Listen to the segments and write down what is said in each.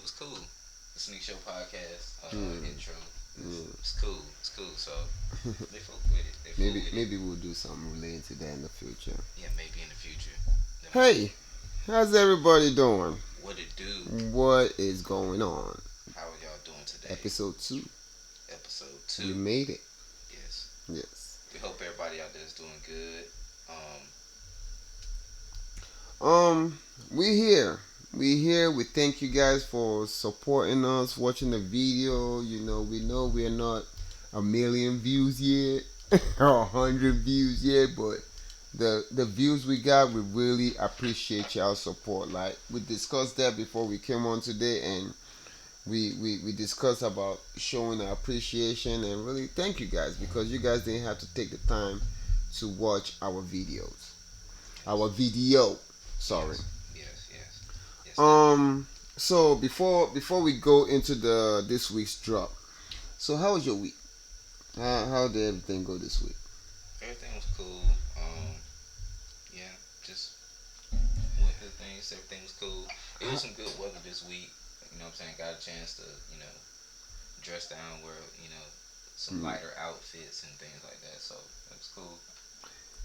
was cool. The Sneak Show podcast Hmm. intro. Yeah. It's cool. It's cool. So they fuck with it. They fool Maybe with it. maybe we'll do something related to that in the future. Yeah, maybe in the future. That might be Hey, how's everybody doing? what it do. What is going on? How are y'all doing today? Episode 2. Episode We 2. made it. Yes. Yes. We hope everybody out there is doing good. Um, Um, we here. We here. We thank you guys for supporting us, watching the video. We know we're not a million views yet or 100 views yet, but the views we got, we really appreciate y'all support. Like we discussed that before we came on today, and we discussed about showing our appreciation and really thank you guys because you guys didn't have to take the time to watch our videos, our yes. video. Sorry. Yes. Yes. Yes. Yes. Definitely. Um. So before we go into the this week's drop, so how was your week? How did everything go this week? Everything was cool. Yeah. Just went through things. Everything was cool. It was some good weather this week. You know what I'm saying? Got a chance to, dress down, wear, some Mm. lighter outfits and things like that. So it was cool.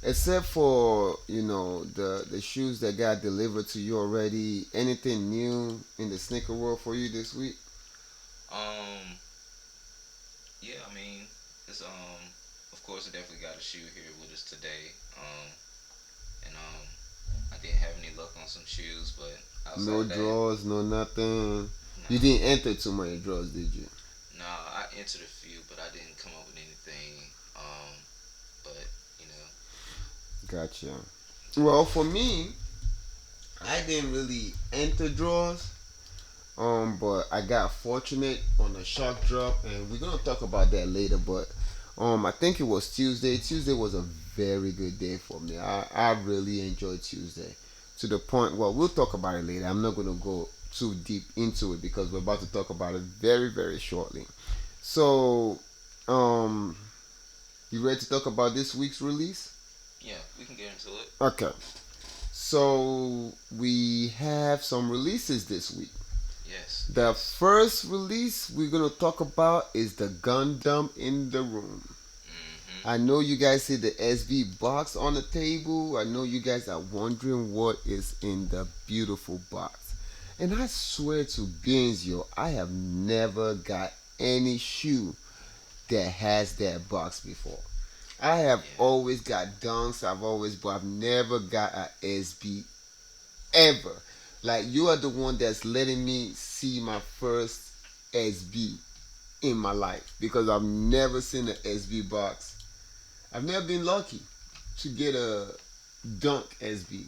Except for the shoes that got delivered to you already. Anything new in the sneaker world for you this week? Um, yeah, I mean, it's of course, I definitely got a shoe here with us today. And I didn't have any luck on some shoes, but outside No of that, drawers, no nothing. You nah, didn't enter too many drawers, did you? nah. I entered a few, but I didn't come up with anything. But you know, Gotcha. Well, for me, I didn't really enter drawers. But I got fortunate on a shark drop, and we're gonna talk about that later. But I think it was Tuesday. Tuesday was a very good day for me. I really enjoyed Tuesday to the point. Well, we'll talk about it later. I'm not gonna go too deep into it because we're about to talk about it very very shortly. So, um, you ready to talk about this week's release? yeah, we can get into it. Okay. So we have some releases this week. Yes, The yes. first release we're gonna talk about is the Gundam in the room. Mhm. I know you guys see the SV box on the table. I know you guys are wondering what is in the beautiful box. And I swear to beans, yo, I have never got any shoe that has that box before. I have Yeah. always got dunks. But I've never got a SB ever. Like you are the one that's letting me see my first SB in my life because I've never seen an SB box. I've never been lucky to get a dunk SB. Yeah.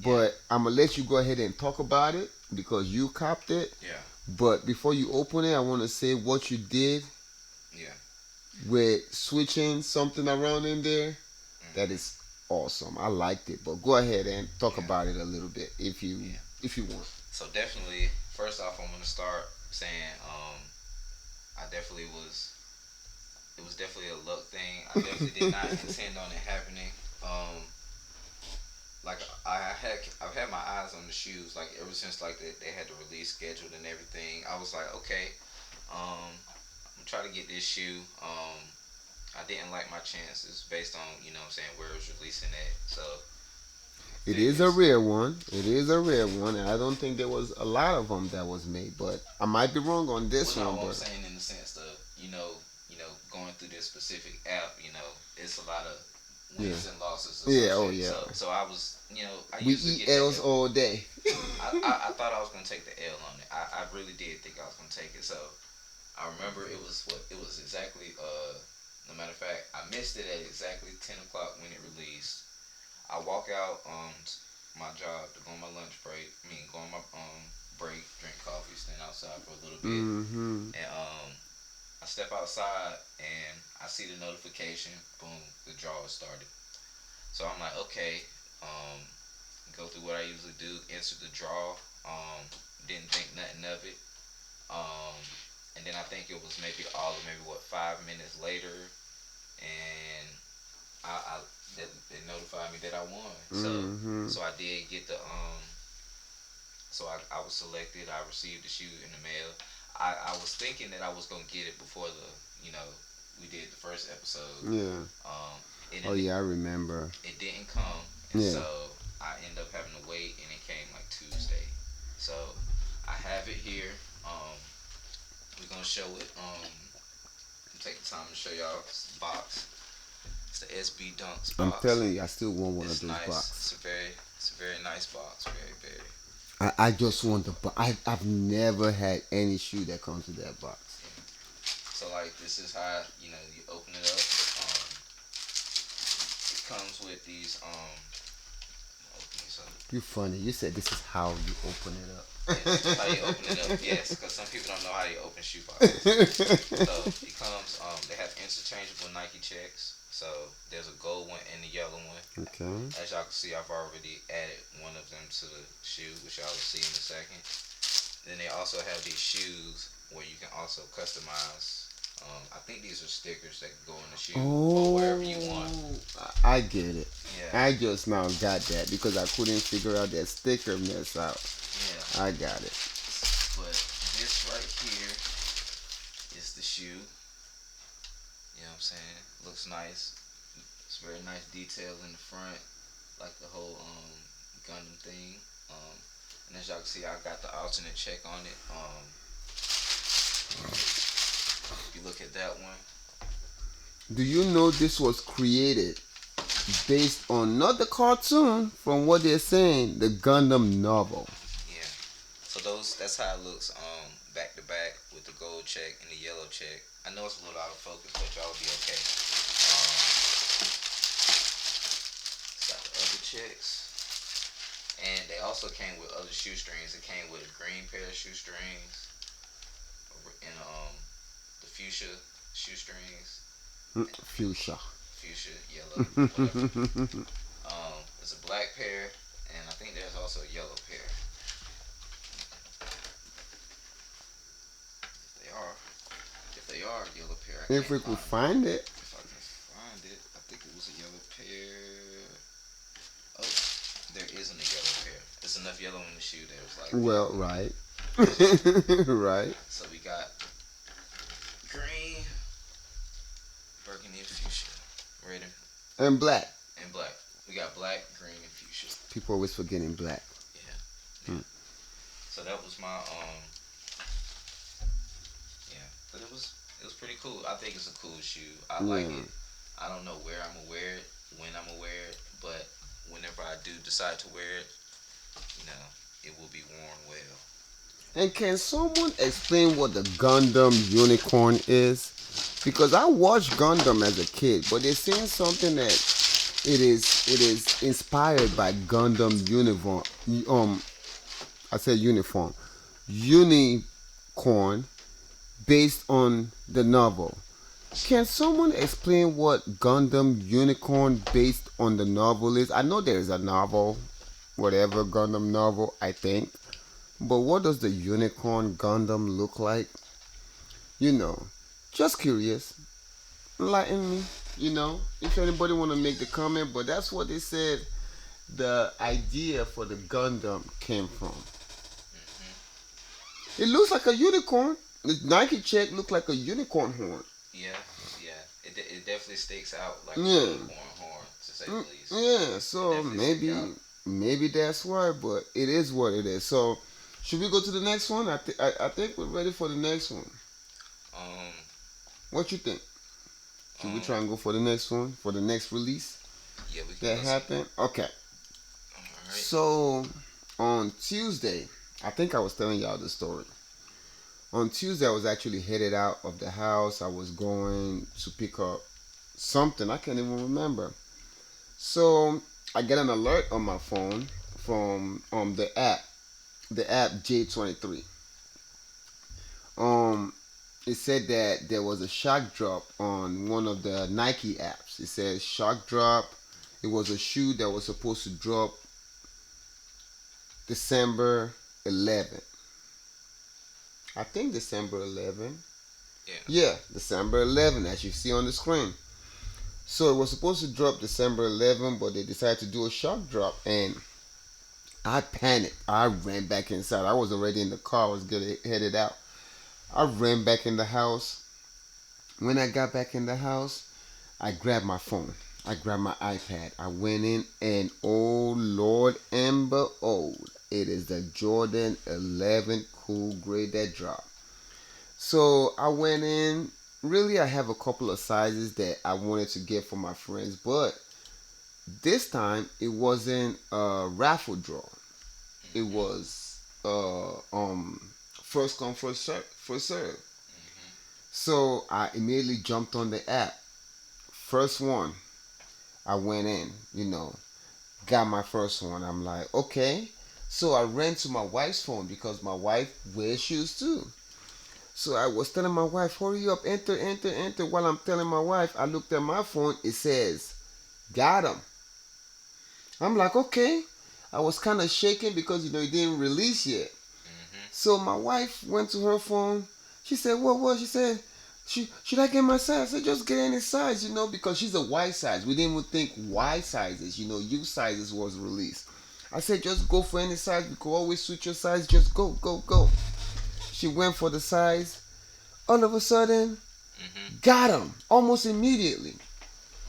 But I'm gonna let you go ahead and talk about it because you copped it. Yeah. But before you open it, I want to say what you did Yeah. with switching something around in there. That Mhm. is awesome. I liked it. But go ahead and talk Yeah. about it a little bit Yeah. if you want. So definitely, first off, I'm gonna start saying, I definitely was. It was definitely a luck thing. I definitely did not intend on it happening. Um, like I've had my eyes on the shoes like ever since like they had the release scheduled and everything. I was like, okay, I'm gonna try to get this shoe. I didn't like my chances based on what I'm saying where it was releasing at. So It is a Vegas. rare one. It is a rare one. And I don't think there was a lot of them that was made, but I might be wrong on Well, this no, one. I'm But saying in the sense of going through this specific app, it's a lot of yeah, wins and losses yeah, oh associated. yeah, So I was, I we usually eat get the L's all day. I thought I was gonna take the L on it. I really did think I was gonna take it. So I remember it was exactly no matter of fact, I missed it at exactly 10 o'clock when it released. I walk out my job to go on my lunch break. I mean go on my break, drink coffee, stand outside for a little bit. Mm-hmm. And I step outside and I see the notification, boom, the draw is started. So I'm like, okay, um, go through what I usually do, enter the draw. Didn't think nothing of it. Um, and then I think it was maybe all of maybe what 5 minutes later, and I they notified me that I won. So Mm-hmm. so I did get the So I was selected. I received the shoe in the mail. I was thinking that I was gonna get it before we did the first episode. Yeah. Um, and Oh yeah, I remember. it didn't come, and Yeah. so I ended up having to wait, and it came like Tuesday. So I have it here. We're gonna show it. Take the time to show y'all the box. It's the SB Dunks I'm box. telling you, I still want one It's of those nice. boxes. It's a very nice box. Very, very. I just want the box. I've never had any shoe that comes with that box. Yeah. So like this is how you open it up. It comes with these open these up. You funny. You said this is how you open it up. Yeah, this is how you open it up. Yes, because some people don't know how you open shoe boxes. So it comes. They have interchangeable Nike checks. So there's a gold one and a yellow one. Okay. As y'all can see, I've already added one of them to the shoe, which y'all will see in a second. Then they also have these shoes where you can also customize. I think these are stickers that can go in the shoe or wherever you want. I get it. Yeah. I just now got that because I couldn't figure out that sticker mess out. Yeah. I got it. But this right here is the shoe. You know what I'm saying? Looks nice. It's very nice detail in the front, like the whole Gundam thing. And as y'all can see, I got the alternate check on it. If you look at that one, Do you know this was created based on not the cartoon, from what they're saying, the Gundam novel? yeah. So that's how it looks back to back with the gold check and the yellow check. I know it's a little out of focus, but y'all will be okay. Got the other checks. And they also came with other shoestrings. It came with a green pair of shoestrings and the fuchsia shoestrings. Fuchsia. Fuchsia, yellow, whatever. There's a black pair, and I think there's also a yellow pair. If they are a yellow pair, I If we can't could find find it. If I can find it, I think it was a yellow pair. Oh, there isn't a yellow pair. There's enough yellow in the shoe that it was like. Well, right. Right. So we got green, burgundy, and fuchsia. Ready? And black. And black. We got black, green, and fuchsia. People always forgetting black. Yeah. So that was my yeah. But it was pretty cool. I think it's a cool shoe. I like it. I don't know where I'm gonna wear it, when I'm gonna wear it, but whenever I do decide to wear it, it will be worn well. And can someone explain what the Gundam Unicorn is? Because I watched Gundam as a kid, but they're saying something that it is inspired by Gundam uniform. I said uniform, Unicorn, based on the novel. Can someone explain what Gundam Unicorn based on the novel is? I know there's a novel, whatever Gundam novel, I think. But what does the Unicorn Gundam look like? Just curious. Enlighten me. If anybody want to make the comment, but that's what they said the idea for the Gundam came from. It looks like a unicorn. The Nike check looked like a unicorn horn. Yeah. It definitely sticks out like a Yeah. unicorn horn, to say the least. Yeah, so maybe that's why, but it is what it is. So should we go to the next one? I think we're ready for the next one. What you think? Should we try and go for the next one, for the next release? Yeah, we can. That happened? Okay. Alright. So on Tuesday, I think I was telling y'all the story. On Tuesday, I was actually headed out of the house. I was going to pick up something. I can't even remember. So I get an alert on my phone from the app J23. It said that there was a shock drop on one of the Nike apps. It said shock drop. It was a shoe that was supposed to drop December 11th. I think December 11th. Yeah, December 11th, as you see on the screen. So it was supposed to drop December 11th, but they decided to do a shock drop. And I panicked. I ran back inside. I was already in the car. I was getting headed out. I ran back in the house. When I got back in the house, I grabbed my phone. I grabbed my iPad. I went in and oh Lord Amber old. It is the Jordan 11 Cool Gray that dropped. So I went in. Really, I have a couple of sizes that I wanted to get for my friends, but this time it wasn't a raffle draw. It Mhm. was first come first serve. Mhm. So I immediately jumped on the app. First one, I went in. Got my first one. I'm like, okay. So I ran to my wife's phone because my wife wears shoes too. So I was telling my wife, hurry up, enter, enter, enter. While I'm telling my wife, I looked at my phone. It says, got him. I'm like, okay. I was kind of shaking because it didn't release yet. Mhm. So my wife went to her phone. She said, what? She said, should I get my size? I said, just get any size, because she's a Y size. We didn't even think Y sizes, U sizes was released. I said, just go for any size. You could always switch your size. Just go, go, go. She went for the size. All of a sudden, Mhm. got him almost immediately.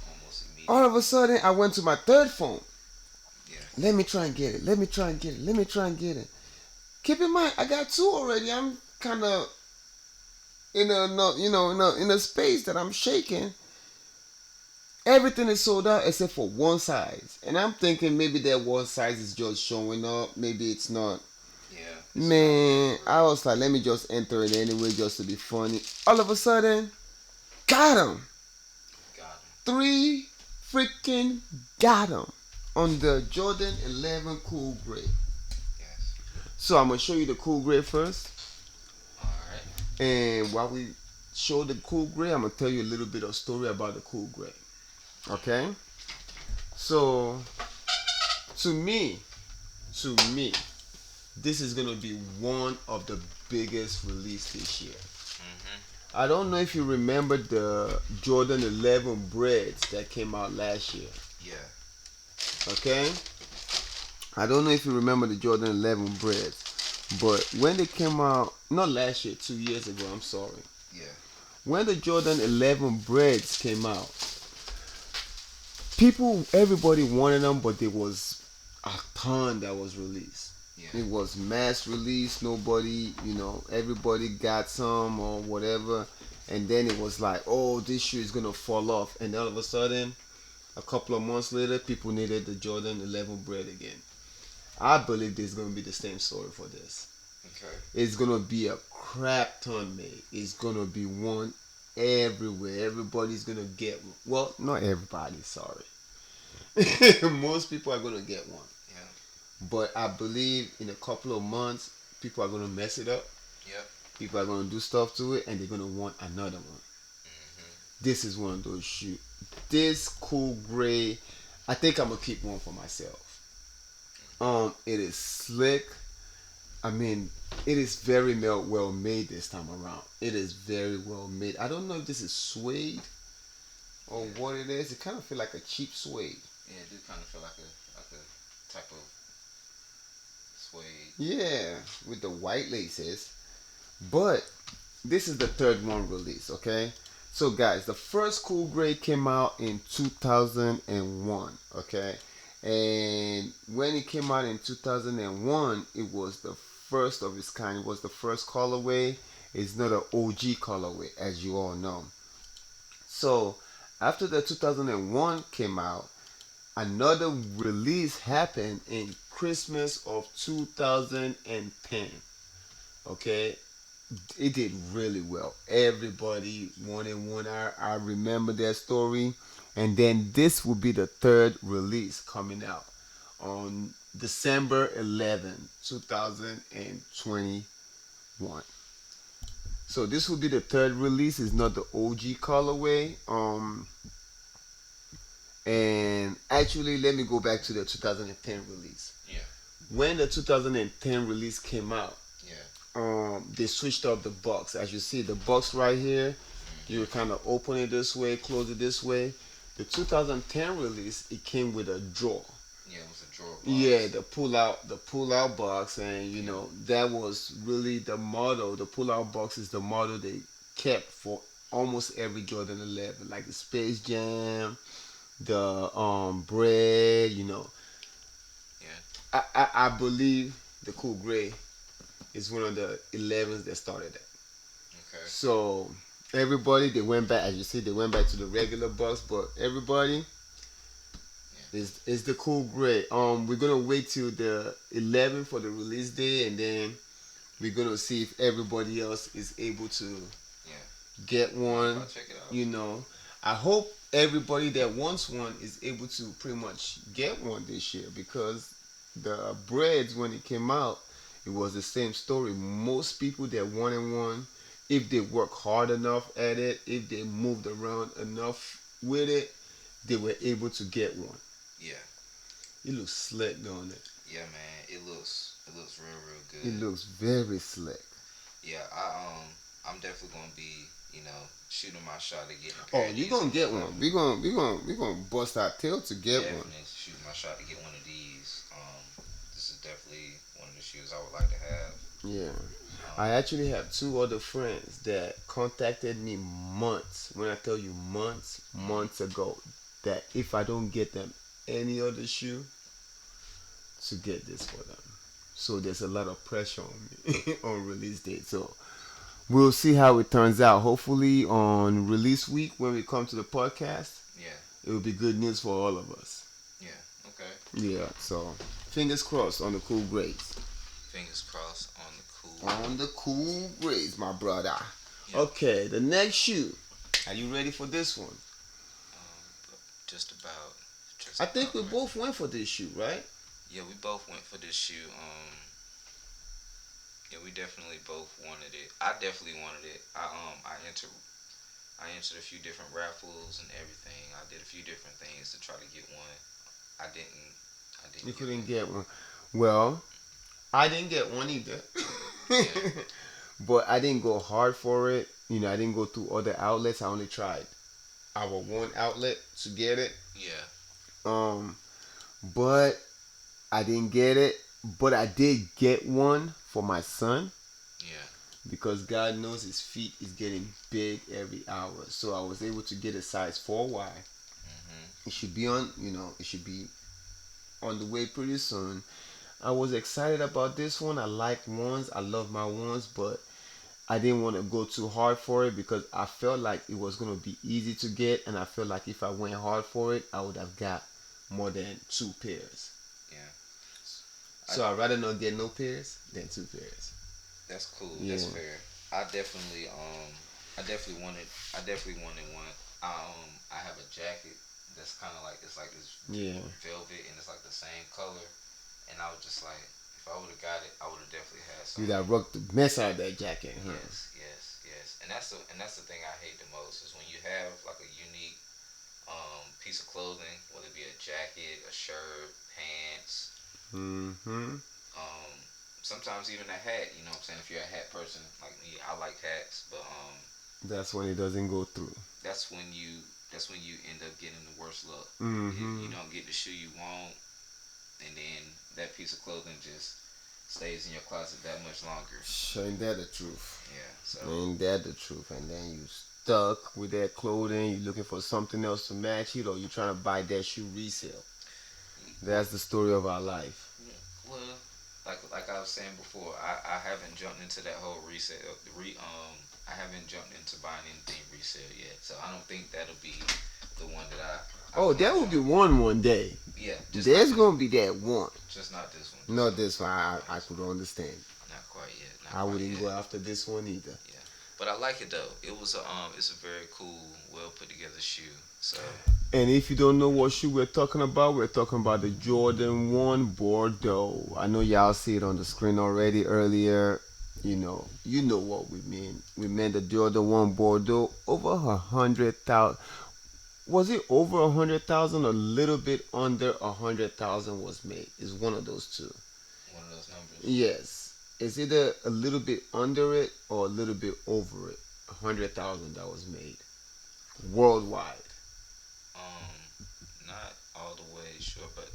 Almost All of a immediately. sudden, I went to my third phone. Yeah. Let me try and get it. Let me try and get it. Let me try and get it. Keep in mind, I got two already. I'm kind of in a no- you know in a space that I'm shaking. Everything is sold out except for one size, and I'm thinking maybe that one size is just showing up. Maybe it's not. Yeah. It's not there Man, for I real. was like, let me just enter it anyway, just to be funny. All of a sudden, got him. Got him. Three freaking got him on the Jordan 11 Cool Gray. Yes. So I'm gonna show you the Cool Gray first, All right. and while we show the Cool Gray, I'm gonna tell you a little bit of story about the Cool Gray. Okay? So to me, to me, this is gonna be one of the biggest release this year. Mhm. I don't know if you remember the Jordan 11 breads that came out last year. Yeah. Okay? I don't know if you remember the Jordan 11 breads, but when they came out, not last year, 2 years ago, I'm sorry. Yeah. When the Jordan 11 breads came out, everybody wanted them, but there was a ton that was released. Yeah. It was mass release. Nobody, everybody got some or whatever. And then it was like, oh, this shoe is going to fall off. And all of a sudden, a couple of months later, people needed the Jordan 11 bread again. I believe there's going to be the same story for this. Okay. It's going to be a crap ton made. It's going to be one everywhere. Everybody's going to get one. Well, not everybody, sorry. Most people are going to get one. Yeah. But I believe in a couple of months, people are going to mess it up. Yep. People are going to do stuff to it, and they're going to want another one. Mhm. This is one of those shoes. This Cool Gray, I think I'm gonna keep one for myself. It is slick. I mean, it is very well made this time around. It is very well made. I don't know if this is suede or Yeah. what it is. It kind of feel like a cheap suede. Yeah. It do kind of feel like a type of suede. Yeah, with the white laces. But this is the third one release, okay? So guys, the first Cool Gray came out in 2001, okay? And when it came out in 2001, it was the first of its kind. It was the first colorway. It's not an OG colorway, as you all know. So after the 2001 came out, another release happened in Christmas of 2010. Okay, it did really well. Everybody wanted one. I remember that story. And then this will be the third release coming out on December 11th, 2021. So this will be the third release. It's not the OG colorway. And actually, let me go back to the 2010 release. Yeah. When the 2010 release came out, Yeah. they switched up the box. As you see, the box right here, you Mhm. kind of open it this way, close it this way. The 2010 release, it came with a drawer. Yeah, it was a drawer Yeah, box. the pull out box, and Yeah. that was really the model. The pull out box is the model they kept for almost every Jordan 11, like the Space Jam, the bread. Yeah. I believe the Cool Gray is one of the 11s that started that. Okay. So everybody they went back, as you said, they went back to the regular box, but everybody Yeah. is the Cool Gray. We're gonna wait till the 11th for the release day, and then we're gonna see if everybody else is able to Yeah. get Mind if one. I check it out? You know, I hope everybody that wants one is able to pretty much get one this year, because the breads, when it came out, it was the same story. Most people that wanted one, if they work hard enough at it, if they moved around enough with it, they were able to get one. Yeah. It looks slick, don't it? Yeah, man. It looks real It good. looks very slick. Yeah. I'm definitely gonna be shooting my shot at getting a Oh, pair of you these gonna on the get one. 11th. We gonna bust our tail to get one. Definitely shooting my shot to get one of these. This is definitely one of the shoes I would like to have. Yeah. I Um, actually have two other friends that contacted me months, when I tell you months, mhm. months ago, that if I don't get them any other shoe, to get this for them. So there's a lot of pressure on me on release date. So we'll see how it turns out. Hopefully on release week, when we come to the podcast, Yeah. it will be good news for all of us. Yeah. Okay. Yeah. So fingers crossed on the cool grades. Fingers crossed on the cool. On the cool grades, my brother. Yeah. Okay, the next shoe. Are you ready for this one? But just about. I Just think about we ready. both went for this shoe, right? Yeah, we both went for this shoe. Yeah, we definitely both wanted it. I definitely wanted it. I entered a few different raffles and everything. I did a few different things to try to get one. I didn't. I You didn't get couldn't one. get one. Well, I didn't get one either. Yeah. But I didn't go hard for it. I didn't go through other outlets. I only tried our one outlet to get it. Yeah. Um, but I didn't get it. But I did get one for my son, Yeah. because God knows his feet is getting big every hour. So I was able to get a size 4Y. Mhm. It should be it should be on the way pretty soon. I was excited about this one. I like ones. I love my ones, but I didn't want to go too hard for it, because I felt like it was going to be easy to get, and I felt like if I went hard for it, I would have got more than two pairs. Yeah. I. So I'd rather not get no pairs than two pairs. That's cool. That's Yeah. fair. I definitely. I definitely wanted. I definitely wanted one. I have a jacket that's kind of like it's like this Yeah. velvet and it's like the same color. And I was just like, if I would have got it, I would have definitely had You'd something. have rocked the mess out of that jacket, huh? Yes, yes, yes. And that's the thing I hate the most is when you have like a unique piece of clothing, whether it be a jacket, a shirt, pants, Mm-hmm. um, sometimes even a hat. You know what I'm saying? If you're a hat person like me, I like hats, but That's when it doesn't go through. that's when you that's when you end up getting the worst luck. You Mm-hmm. don't get the shoe you want, and then that piece of clothing just stays in your closet that much longer. Ain't that the truth? Yeah. So Ain't that the truth? And then you stuck with that clothing. You looking for something else to match it, or you trying to buy that shoe resale. well, That's the story of our life. yeah, well, like I was saying before, I haven't jumped into that whole resale. I haven't jumped into buying anything resale yet. So I don't think that'll be the one that I Oh, want that to will be jump. one day. Yeah, There's gonna be that one. just not this one. Not this one. I could understand. Not quite yet. Not I quite wouldn't yet. go after this one either. Yeah, but I like it though. It's a very cool, well put together shoe. So And if you don't know what shoe we're talking about the Jordan 1 Bordeaux. I know y'all see it on the screen already earlier. You know what we mean. We meant the Jordan 1 Bordeaux. Over 100,000. Was it over 100,000? A little bit under 100,000 was made. It's one of those two. one of those numbers. Yes. It's either a little bit under it or a little bit over it. 100,000 that was made worldwide. Not all the way sure, but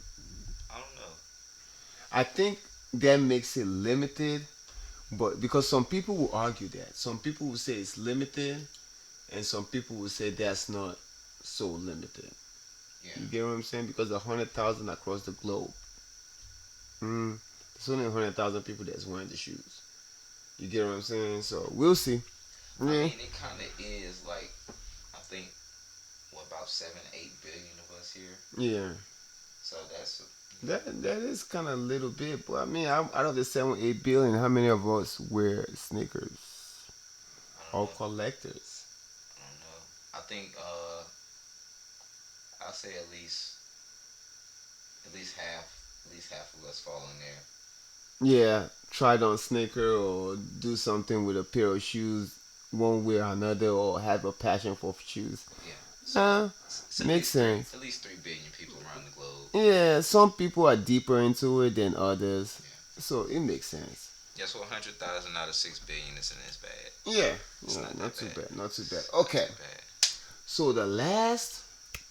I think that makes it limited, but because some people will argue that, some people will say it's limited, and some people will say that's not so limited. Yeah. You get what I'm saying? Because 100,000 across the globe, mm, there's only 100,000 people that's wearing the shoes. You get what I'm saying? So we'll see. I Yeah, mean, it kind of is like, I think, what, about 7, 8 billion of us here. yeah. So that's, That is kind of a little bit, but I mean, out of the 7 8 billion, how many of us wear sneakers I don't or know. collectors? I don't know. I think I'll say at least half of us fall in there. Yeah, tried on sneaker or do something with a pair of shoes, one way or another, or have a passion for shoes. Yeah. So Uh, it's Makes sense. at least 3 billion people around the globe. Yeah, some people are deeper into it than others, Yeah. so it makes sense. Yeah. So 100,000 out of 6 billion isn't as bad. Yeah, It's not not that too bad. bad, not too bad. Not Okay, too bad. so the last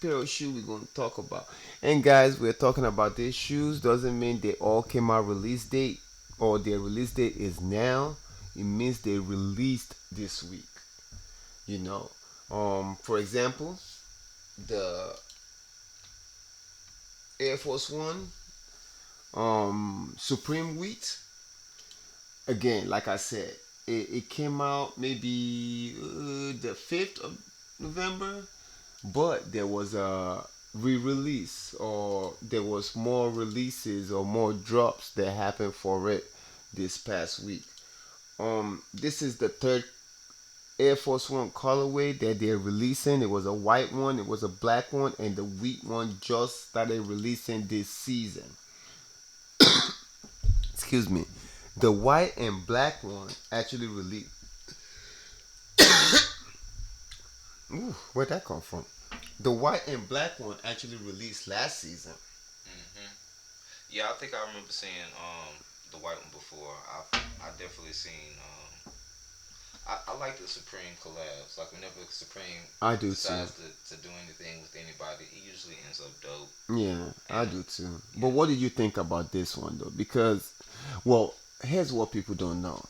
pair of shoes we're gonna talk about, and guys, we're talking about these shoes doesn't mean they all came out release date or their release date is now. It means they released this week. You know, for example, the Air Force One, Supreme Wheat. Again, like I said, it came out maybe the 5th of November, but there was a re-release or there was more releases or more drops that happened for it this past week. This is the third Air Force One colorway that they're releasing. It was a white one, it was a black one, and the wheat one just started releasing this season. Excuse me. The white and black one actually released. Ooh, where'd that come from? The white and black one actually released last season. Hmm. Yeah, I think I remember seeing the white one before. I definitely seen I like the Supreme collabs. Like whenever Supreme I do too. decides to do anything with anybody, it usually ends up dope. Yeah, I And do too. But yeah, what did you think about this one though? Because, well, here's what people don't know.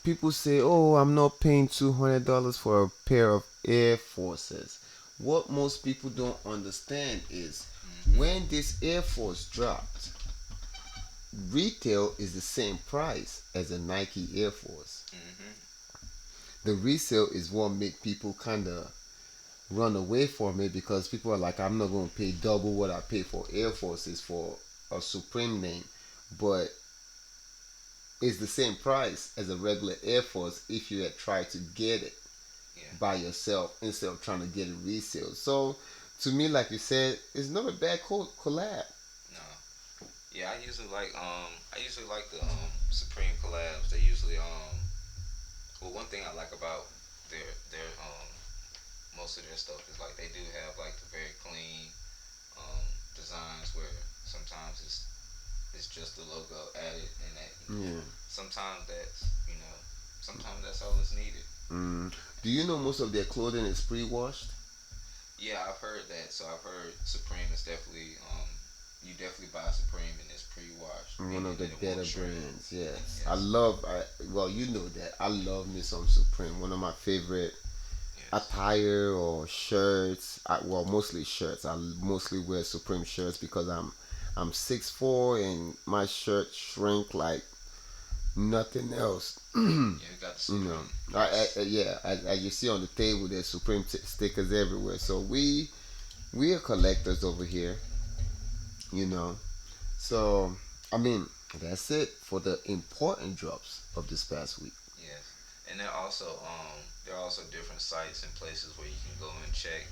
People say, "Oh, I'm not paying $200 for a pair of Air Forces." What most people don't understand is hmm, when this Air Force dropped, retail is the same price as a Nike Air Force. hmm, The resale is what make people kind of run away from it because people are like, I'm not going to pay double what I pay for Air Forces for a Supreme name, but it's the same price as a regular Air Force if you had tried to get it yeah, by yourself instead of trying to get it resale. So to me, like you said, it's not a bad collab. no, yeah. I usually like the Supreme collabs. They usually well, one thing I like about their most of their stuff is like they do have like the very clean designs where sometimes it's just the logo added and that Yeah. sometimes sometimes that's all that's needed. Mm. Do you know most of their clothing is pre-washed? Yeah, I've heard that. So I've heard Supreme is definitely you definitely buy Supreme and it's pre-washed, One meaning of the that it won't better shrink. brands, yes. Yes, Well, you know that. I love me some Supreme. One of my favorite yes, attire or shirts. Well, mostly shirts. I mostly wear Supreme shirts because I'm 6'4" and my shirt shrink like nothing else. yeah. We got the You know, Supreme press. yeah, as you see on the table, there's Supreme stickers everywhere. So we are collectors over here, you know. So I mean, that's it for the important drops of this past week. Yes, and there are also different sites and places where you can go and check.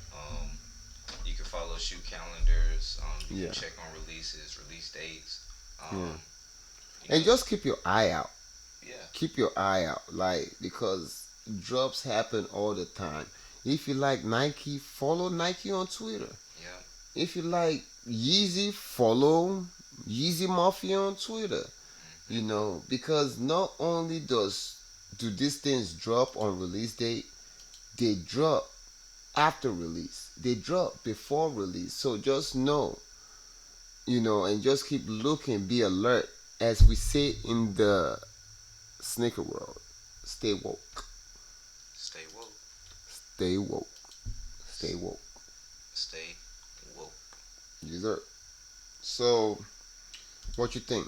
You can follow shoe calendars. You can Yeah, check on releases, release dates. yeah, Um, you and know, just keep your eye out. yeah, Keep your eye out, like because drops happen all the time. If you like Nike, follow Nike on Twitter. yeah, If you like Yeezy, follow Yeezy Mafia on Twitter. You hmm, know, because not only do these things drop on release date, they drop after release. They drop before release. So just know, and just keep looking, be alert as we say in the sneaker world, stay woke. Stay woke. Stay woke. Stay woke. Stay woke. Yes, sir. So, what you think?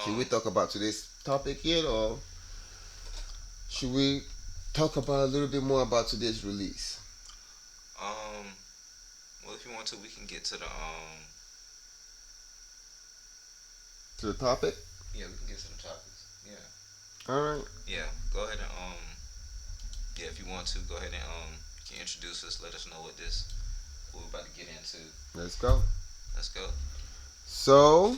Should we Um, talk about today's topic yet, or should we talk about a little bit more about today's release? um, well, if you want to, we can get to the To the topic? yeah, we can get to the topics. Yeah, All right. yeah. Go ahead and yeah, if you want to, go ahead and you can introduce us. Let us know what we're about to get into. Let's go. Let's go. So,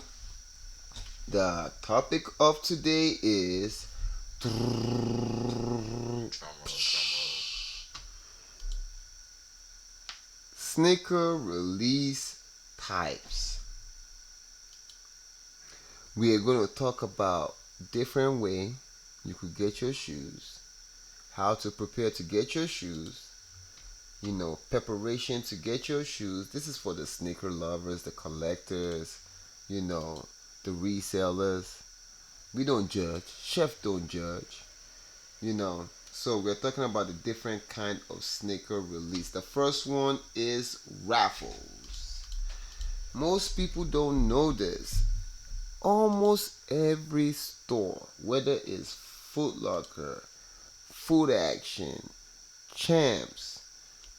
the topic of today is Drum roll, drum roll. sneaker release types. We are going to talk about different way you could get your shoes, how to prepare to get your shoes, preparation to get your shoes. This is for the sneaker lovers, the collectors, the resellers. We don't judge. Chef don't judge. So we're talking about the different kind of sneaker release. The first one is Raffles. Most people don't know this. Almost every store, whether it's Foot Locker, Food Action, Champs,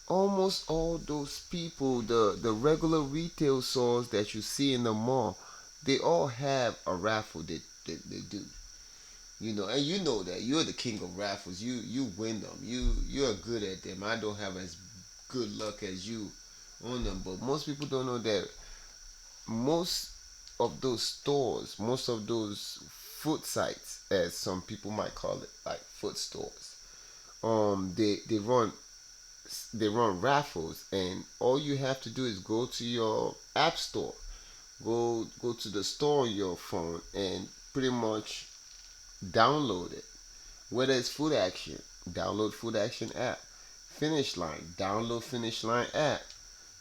almost all those people, the regular retail stores that you see in the mall, they all have a raffle they do. And you know that you're the king of raffles. You win them. You're good at them. I don't have as good luck as you on them, but most people don't know that most of those stores, most of those foot sites, as some people might call it, like foot stores, they run raffles, and all you have to do is go to your app store, go to the store on your phone, and pretty much download it. Whether it's Food Action, download Food Action app. Finish Line, download Finish Line app.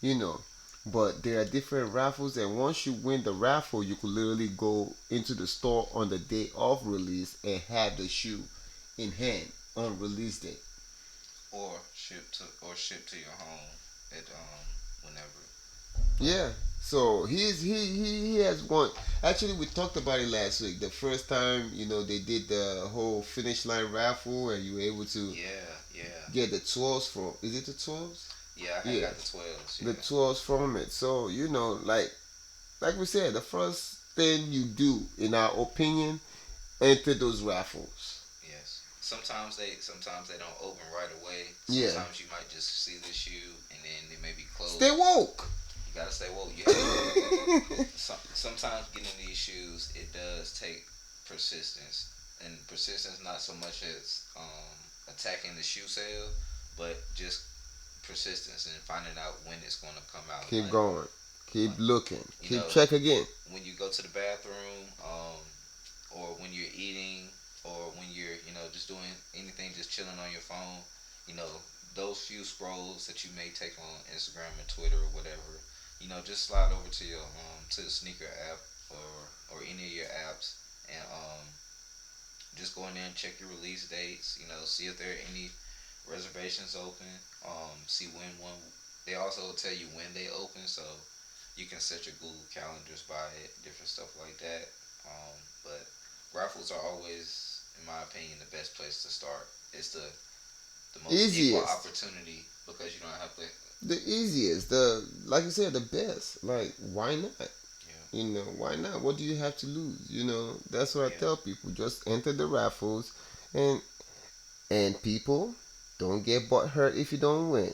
You know, but there are different raffles, and once you win the raffle, you could literally go into the store on the day of release and have the shoe in hand on release day. Or ship to your home at whenever. Yeah. So he has one. Actually, we talked about it last week. The first time, they did the whole Finish Line raffle, and you were able to Yeah, yeah, get the 12s from. Is it the 12s? yeah. I had Yeah, got the 12s. the Yeah, 12s from it. So like we said, the first thing you do, in our opinion, enter those raffles. yes. Sometimes they don't open right away. Yeah. Sometimes you might just see the shoe and then they may be closed. Stay woke. You gotta stay woke. You have to. Sometimes getting these shoes, it does take persistence, and persistence not so much as attacking the shoe sale, but just persistence and finding out when it's gonna come out. Keep going. Keep Like, looking. you Keep know, check again. when you go to the bathroom, or when you're eating, or when you're, just doing anything, just chilling on your phone, you know, those few scrolls that you may take on Instagram and Twitter or whatever, just slide over to your to the sneaker app or any of your apps and just go in there and check your release dates. See if there are any reservations open. See when one. They also tell you when they open, so you can set your Google calendars by it, different stuff like that. But raffles are always, in my opinion, the best place to start. It's the most equal Easiest. opportunity because you don't have to. The easiest. The like you said, the best. Like, why not? Yeah, Why not? What do you have to lose? That's what I yeah, tell people. Just enter the raffles, and people, don't get butt hurt if you don't win.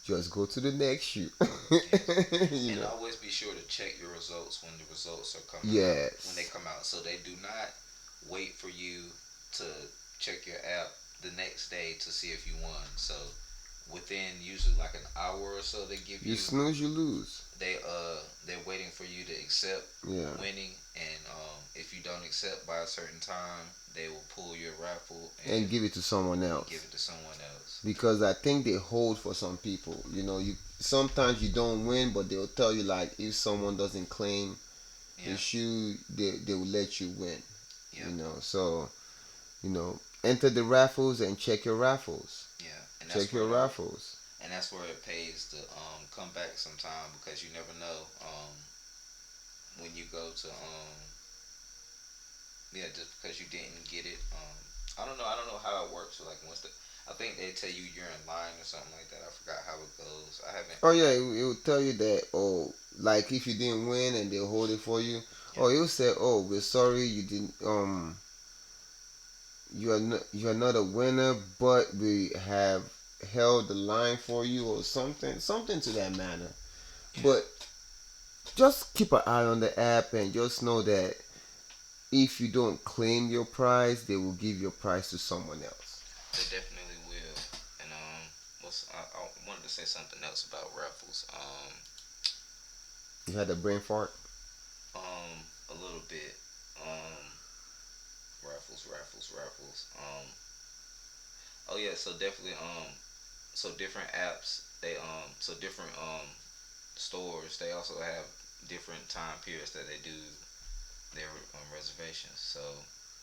Just go to the next shoot. yes. you And know. always be sure to check your results when the results are coming out. When they Yes. come out, so they do not wait for you to check your app the next day to see if you won. So within usually like an hour or so, they give You you snooze, you lose. they're waiting for you to accept Yeah. winning, and if you don't accept by a certain time, they will pull your raffle And and give it to someone give else. it to someone else. Because I think they hold for some people. You sometimes you don't win, but they'll tell you, like, if someone doesn't claim, the Yeah. shoe they will let you win. Yeah. So enter the raffles and check your raffles. Yeah. And that's Check where your it all. raffles. And that's where it pays to come back sometime because you never know when you go to yeah, just because you didn't get it. I don't know. I don't know how it works. Like once the, I think they tell you you're in line or something like that. I forgot how it goes. I haven't. Oh yeah, it will tell you that. Oh, like if you didn't win and they'll hold it for you. Yeah. Oh, it'll say, oh, we're sorry you didn't. You are not a winner, but we have held the line for you or something to that manner. Yeah. But just keep an eye on the app and just know that if you don't claim your prize, they will give your prize to someone else. They definitely will. And I wanted to say something else about raffles. You had a brain fart. A little bit. Um, raffles. Oh yeah. So definitely. So different apps. So different stores. They also have different time periods that they do their reservations. So,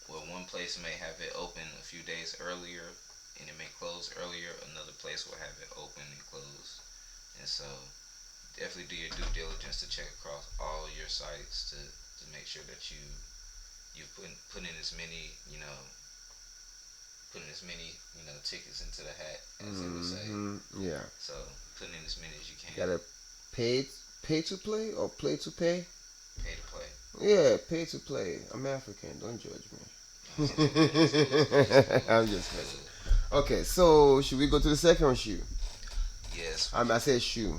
well, one place may have it open a few days earlier, and it may close earlier. Another place will have it open and close. And so, definitely do your due diligence to check across all your sites to make sure that you've put in as many putting as many tickets into the hat as they would say. Yeah. So put in as many as you can. Got to pay pay to play or play to pay. Pay to play. Yeah, pay to play. I'm African. Don't judge No, me. it's cool. It's cool. I'm just It's kidding. cool. Okay, so should we go to the second shoe? Yes, we I can. said shoe.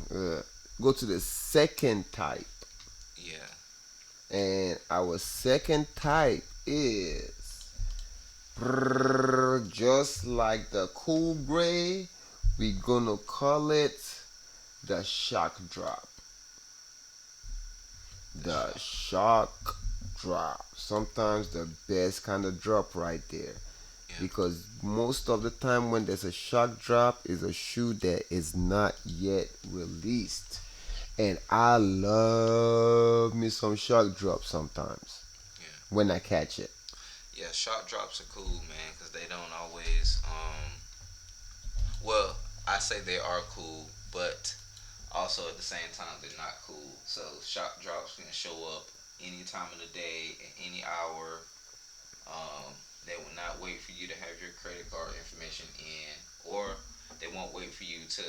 Go to the second type, Yeah. and our second type is just like the cool gray. We gonna call it the shock drop. The The shop. shock drop. Sometimes the best kind of drop right there. Yeah. Because most of the time when there's a shock drop is a shoe that is not yet released. And I love me some shock drop sometimes Yeah. when I catch it. Yeah. Shot drops are cool, man, because they don't always. Well, I say they are cool, but also at the same time they're not cool. So shot drops can show up any time of the day, at any hour. Um, they will not wait for you to have your credit card information in, or they won't wait for you to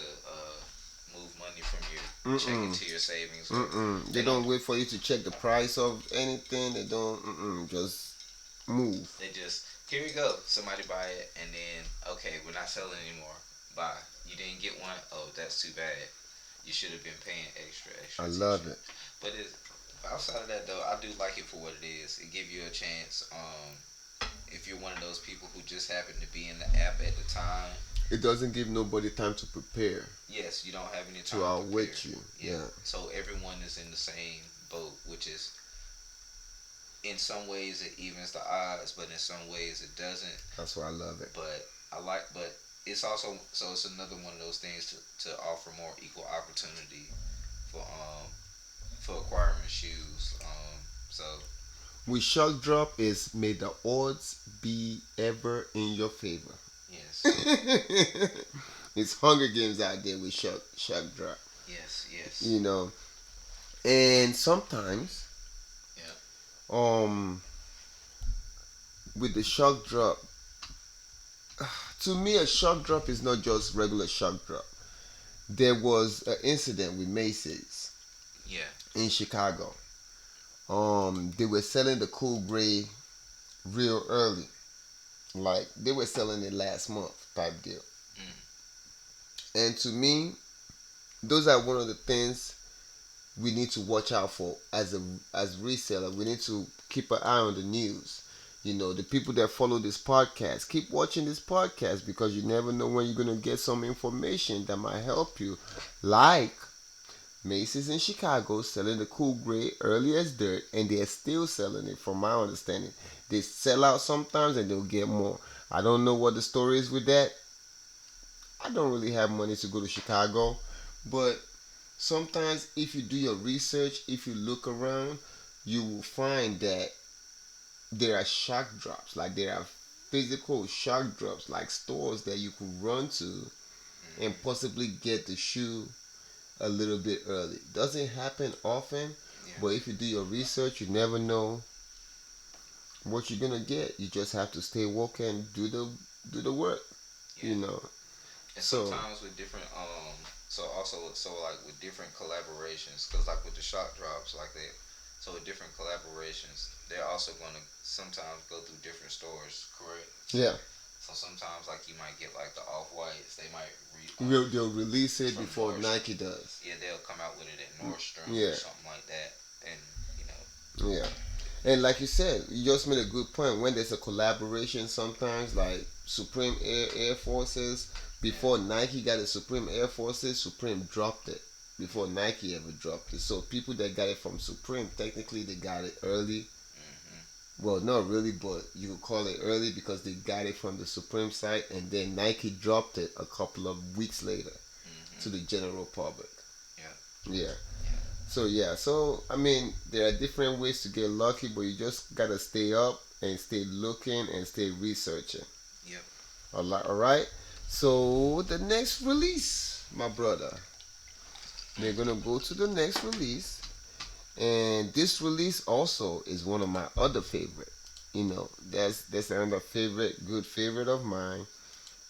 move money from your checking Mm-mm. to your savings, or Mm-mm. They they don't. don't wait for you to check the price of anything. They don't. Just move. They just here we go. Somebody buy it, and then okay, we're not selling anymore. Bye. You didn't get one. Oh, that's too bad. You should have been paying extra I love attention. it. But outside of that though, I do like it for what it is. It give you a chance. If you're one of those people who just happen to be in the app at the time, It doesn't give nobody time to prepare yes, you don't have any to time to prepare. outwit you. Yeah. Yeah. So everyone is in the same boat, which is in some ways it evens the odds, but in some ways it doesn't. That's why I love it. But but it's also so it's another one of those things to offer more equal opportunity for acquiring shoes. So With shock drop is may the odds be ever in your favor. yes, It's Hunger Games out there with shock drop. yes, You know. And sometimes yeah, um with the shock drop, to me a shock drop is not just regular shock drop. There was an incident with Macy's yeah, in Chicago. They were selling the cool gray real early. Like they were selling it last month type deal. mm, And to me, those are one of the things we need to watch out for as reseller. We need to keep an eye on the news. The people that follow this podcast, keep watching this podcast because you never know when you're gonna get some information that might help you. Like Macy's in Chicago selling the cool gray early as dirt, and they're still selling it. From my understanding, they sell out sometimes and they'll get more. I don't know what the story is with that. I don't really have money to go to Chicago, but sometimes if you do your research, if you look around, you will find that there are shock drops. Like there are physical shock drops, like stores that you could run to and Mm-hmm. possibly get the shoe a little bit early. Doesn't happen often, but Yes. if you do your research, you never know what you're gonna get. You just have to stay woke and do the work. You Yeah. know. And So sometimes with different so also so like with different collaborations, because like with the shock drops like that, so with different collaborations they're also going to sometimes go through different stores, correct? yeah, So sometimes like you might get like the off whites, they might they'll release it from before Nordstrom. Nike does. Yeah, they'll come out with it at Nordstrom or Yeah, something like that, and you know. yeah. And like you said, you just made a good point. When there's a collaboration, sometimes like Supreme Air Forces, before Yeah. Nike got the Supreme Air Forces, Supreme dropped it before Nike ever dropped it. So people that got it from Supreme, technically they got it early. Mm-hmm. Well, not really, but you could call it early because they got it from the Supreme site, and then Nike dropped it a couple of weeks later to Mm-hmm. the general public. Yeah. Yeah. Yeah. So yeah, so I mean, there are different ways to get lucky, but you just gotta stay up and stay looking and stay researching. Yep. All right. So the next release, my brother, we're Mm. gonna go to the next release, and this release also is one of my other favorite. That's another favorite, good favorite of mine.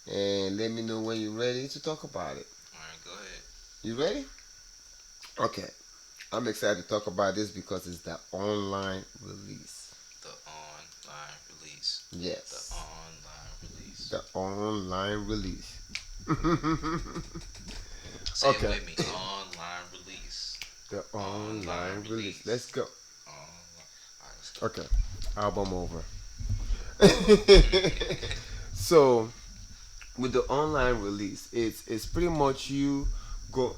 And let me know when you're ready to talk about it. All right, go ahead. You ready? Okay. I'm excited to talk about this because it's the online release. The online release. The Yes, online release. the online release. Say it Okay, with me. Online release. the Online online release. release. Let's go. Online. All right, let's go. Okay, album over. So with the online release, it's pretty much you go.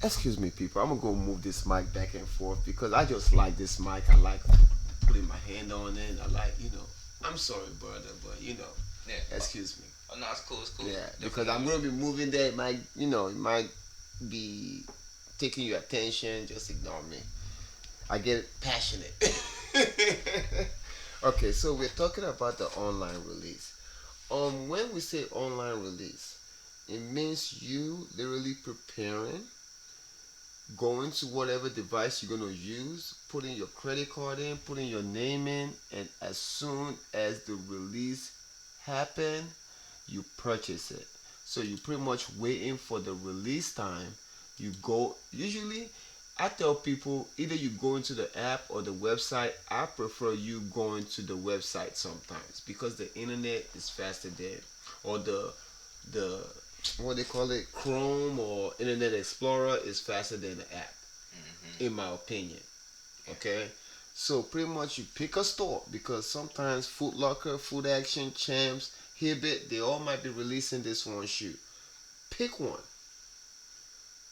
Excuse me, people. I'm gonna go move this mic back and forth because I just like this mic. I like putting my hand on it. I like, I'm sorry, brother, but Yeah. excuse me. Oh no, it's cool. It's cool. Yeah, because Definitely I'm good. gonna be moving there. It might be taking your attention. Just ignore me. I get passionate. Okay, so we're talking about the online release. When we say online release, it means you literally preparing, going to whatever device you're gonna use, putting your credit card in, putting your name in, and as soon as the release happen, you purchase it. So you pretty much waiting for the release time. You go usually I tell people either you go into the app or the website. I prefer you going to the website sometimes because the internet is faster there. Or the what they call it, Chrome or Internet Explorer is faster than the app, Mm-hmm. in my opinion. Yeah. Okay? So pretty much you pick a store because sometimes Foot Locker, Food Action, Champs, Hibbit, they all might be releasing this one shoe. Pick one.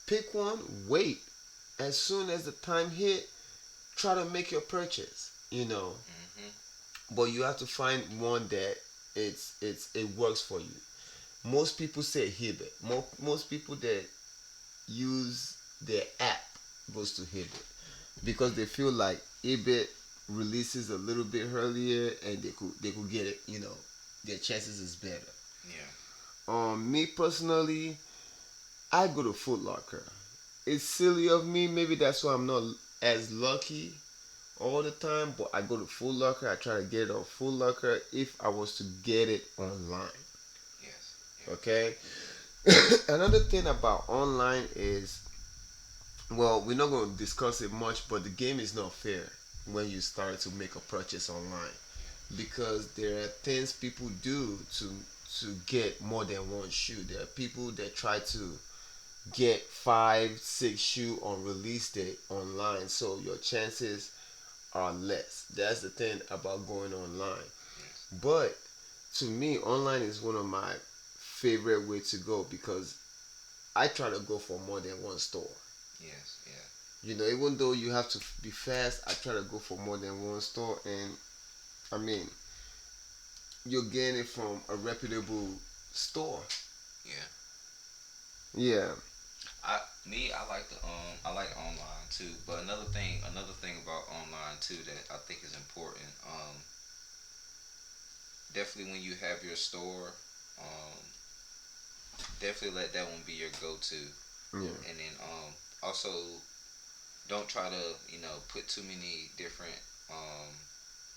Pick one, wait. As soon as the time hit, try to make your purchase. Mm-hmm. But you have to find one that it works for you. Most people say Hibbit. Most people that use their app goes to Hibbit because they feel like Hibbit releases a little bit earlier and they could get it. Their chances is better. Yeah. Me personally, I go to Foot Locker. It's silly of me. Maybe that's why I'm not as lucky all the time. But I go to Foot Locker. I try to get it on Foot Locker if I was to get it online. Yes. Yeah. Okay. Another thing about online is, well, we're not going to discuss it much, but the game is not fair when you start to make a purchase online because there are things people do to get more than one shoe. There are people that try to get 5, 6 shoe on release date online, so your chances are less. That's the thing about going online. Yes. But to me, online is one of my favorite way to go because I try to go for more than one store. Yes. Yeah. Even though you have to be fast, I try to go for more than one store, and I mean, you're getting it from a reputable store. Yeah. Yeah. I like I like online too. But another thing about online too that I think is important. Definitely when you have your store, um, definitely let that one be your go-to. Yeah. And then also don't try to put too many different um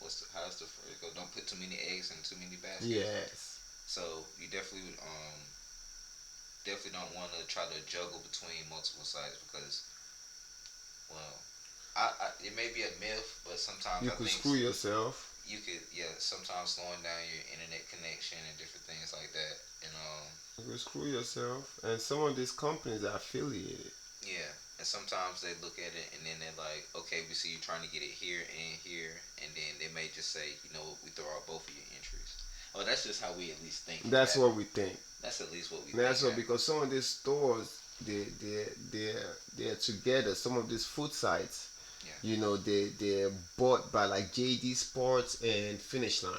how's the phrase go? Don't put too many eggs in too many baskets. Yes. So you definitely don't want to try to juggle between multiple sites because, well, it may be a myth, but sometimes You I could think screw yourself. you could, yeah, sometimes slowing down your internet connection and different things like that. And You could screw yourself. And some of these companies are affiliated. yeah, and sometimes they look at it and then they're like, okay, we see you trying to get it here and here, and then they may just say, we throw out both of your entries. Oh, that's just how we at least think it That's what happened. we think. That's at least what we think That's what, happened. because some of these stores, they're together. Some of these food sites, Yeah, they're bought by like JD Sports and Finish Line.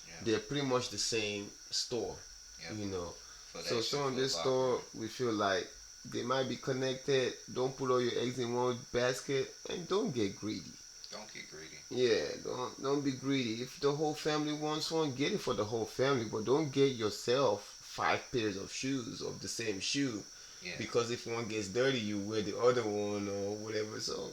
yeah, They're pretty much the same store, yep. you know. Foot So Action, some of Foot this Locker. store, we feel like they might be connected. Don't put all your eggs in one basket, and don't get greedy. Don't get greedy. Yeah, don't be greedy. If the whole family wants one, get it for the whole family, but don't get yourself 5 pairs of shoes of the same shoe, Yeah, because if one gets dirty, you wear the other one or whatever. So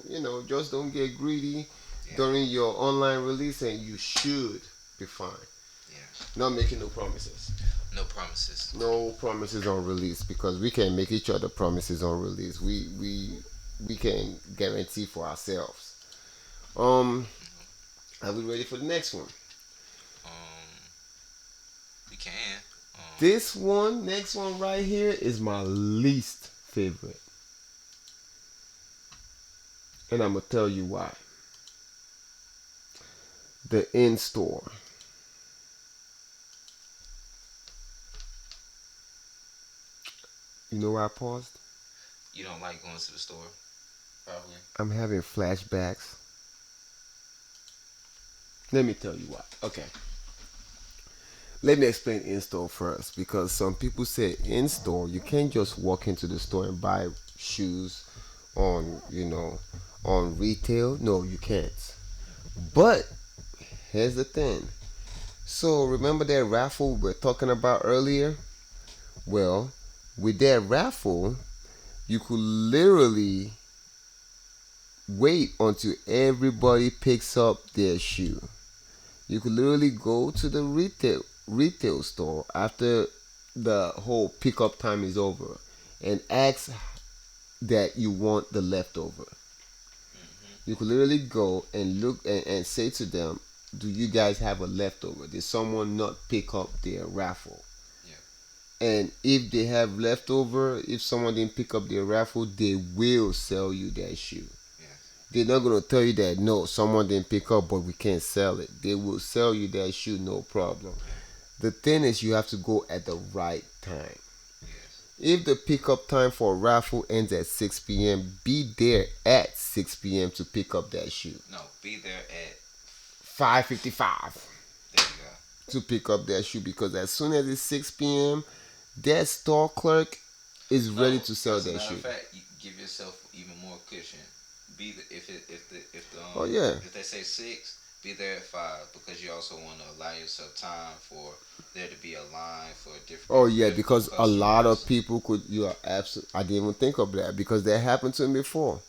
just don't get greedy yeah, during your online release, and you should be fine. yeah. Not making no promises. No promises. No promises on release, because we can make each other promises on release. We can guarantee for ourselves. Um, are we ready for the next one? Um, we can. This one, next one right here, is my least favorite, and I'm gonna tell you why. The in store. You know why I paused? You don't like going to the store, probably. I'm having flashbacks. Let me tell you why. Okay. Let me explain in store first, because some people say in store you can't just walk into the store and buy shoes on on retail. No, you can't. But here's the thing. So remember that raffle we were talking about earlier? Well, with that raffle, you could literally wait until everybody picks up their shoe. You could literally go to the retail store after the whole pickup time is over and ask that you want the leftover. Hmm. You could literally go and look and say to them, do you guys have a leftover? Did someone not pick up their raffle? Yeah, And if they have leftover, if someone didn't pick up their raffle, they will sell you that shoe. yeah, They're not gonna tell you that no, someone didn't pick up, but we can't sell it. They will sell you that shoe, no problem. yeah. The thing is, you have to go at the right time. Yes. If the pickup time for a raffle ends at 6 p.m., be there at 6 p.m. to pick up that shoe. No, be there at. 5:55 There you go. to pick up that shoe, because as soon as it's 6 p.m., that store clerk is ready No, to sell as a that matter of shoe. fact, you give yourself even more cushion. Be the Oh yeah. if they say 6, be there at 5, because you also want to allow yourself time for there to be a line for Oh different yeah, difficult because a lot of customers. people could. You are absolutely. I didn't even think of that, because that happened to me before.